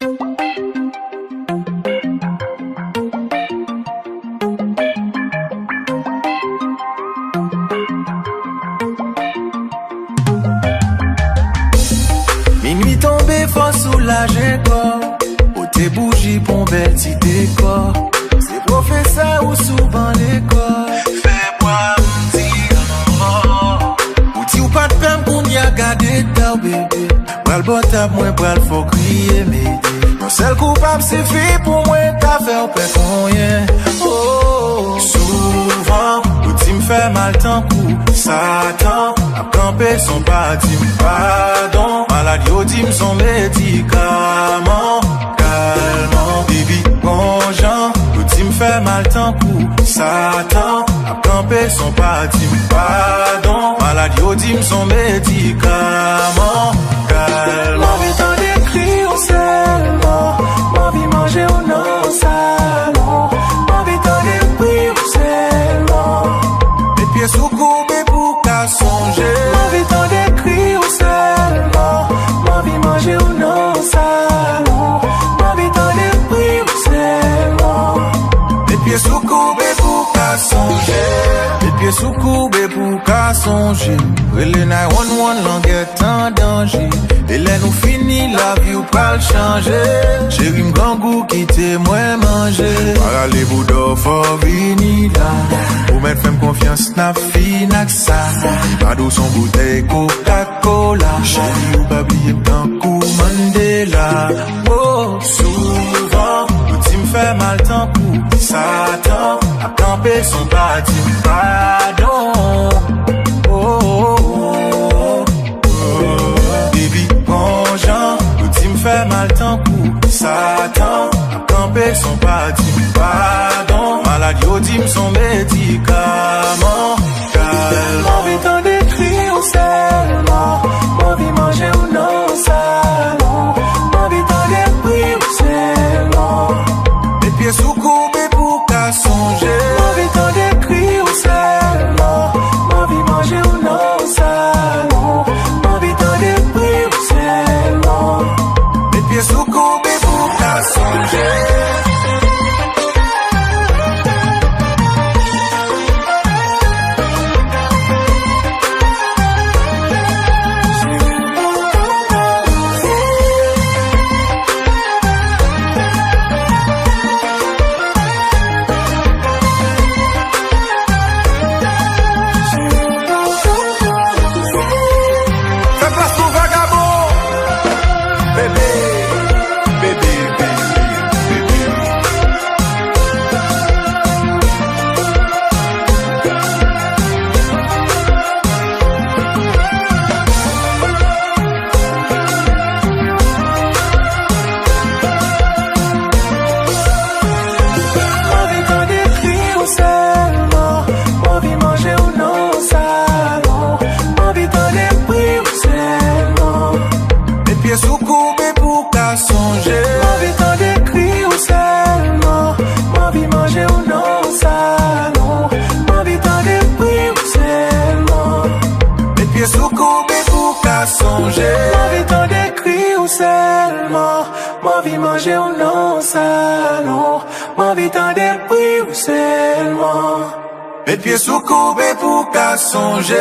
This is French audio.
Minuit tombé, faut soulager corps. Ou tes bougies pour bel petit décor. C'est professeur ou souvent l'école. Fais-moi dire non. Ou dis ou pas de peine qu'on y a gardé ta bébé. Bral botap, moi bral faut crier m'aider. Non seul coupable c'est fait pour moi t'as fait au père combien. Oh, souvent, ou dis me fait mal tant coup. Satan, a campé son bâtiment, pardon. Maladie au dim son médicament. Calmant, baby, bon genre. Ou dis me fait mal tant coup. Satan, a campé son bâtiment, pardon. Maladie au dim son médicament. Calmant. M'envie t'en décrire seulement. M'envie manger au non salon. M'envie t'en décrire seulement. Mes pieds sous courbés pour qu'à songer. M'envie t'en décrire seulement. M'envie manger au non salon. M'envie t'en décrire seulement. Mes pieds sous courbés pour qu'à songer. Mes pieds sous courbés pour qu'à songer. Relais 911 languette en danger. Et là nous fini la vie ou pas le changer. Chérie m'gangou qui t'est moins manger. Parallez vous d'or for vini là. Ou mettre femme confiance n'a fini que ça. Pas d'eau son bouteille Coca-Cola. Chérie ou pas oublier d'un coup Mandela. Oh, souvent, ou tu me fais mal tant coup. Satan a campé son bâtiment, pardon. Oh, oh, oh, oh. Baby, bon genre, ou tu me fais mal tant coup. Satan a campé son bâtiment, pardon. Maladie au dim son médicament. Calmant. M'envie t'en décrire seulement. M'envie manger ou non salon. M'envie t'en décrire seulement. Mes pieds sous courbés pour qu'à songer. M'envie t'en décrire seulement. M'envie manger ou non salon. M'envie t'en décrire seulement. Mes pieds sous courbés pour qu'à songer. M'envie t'en décrire seulement. M'envie manger au non salon. M'envie t'en décrire seulement. Mes pieds sous courbés pour qu'à songer.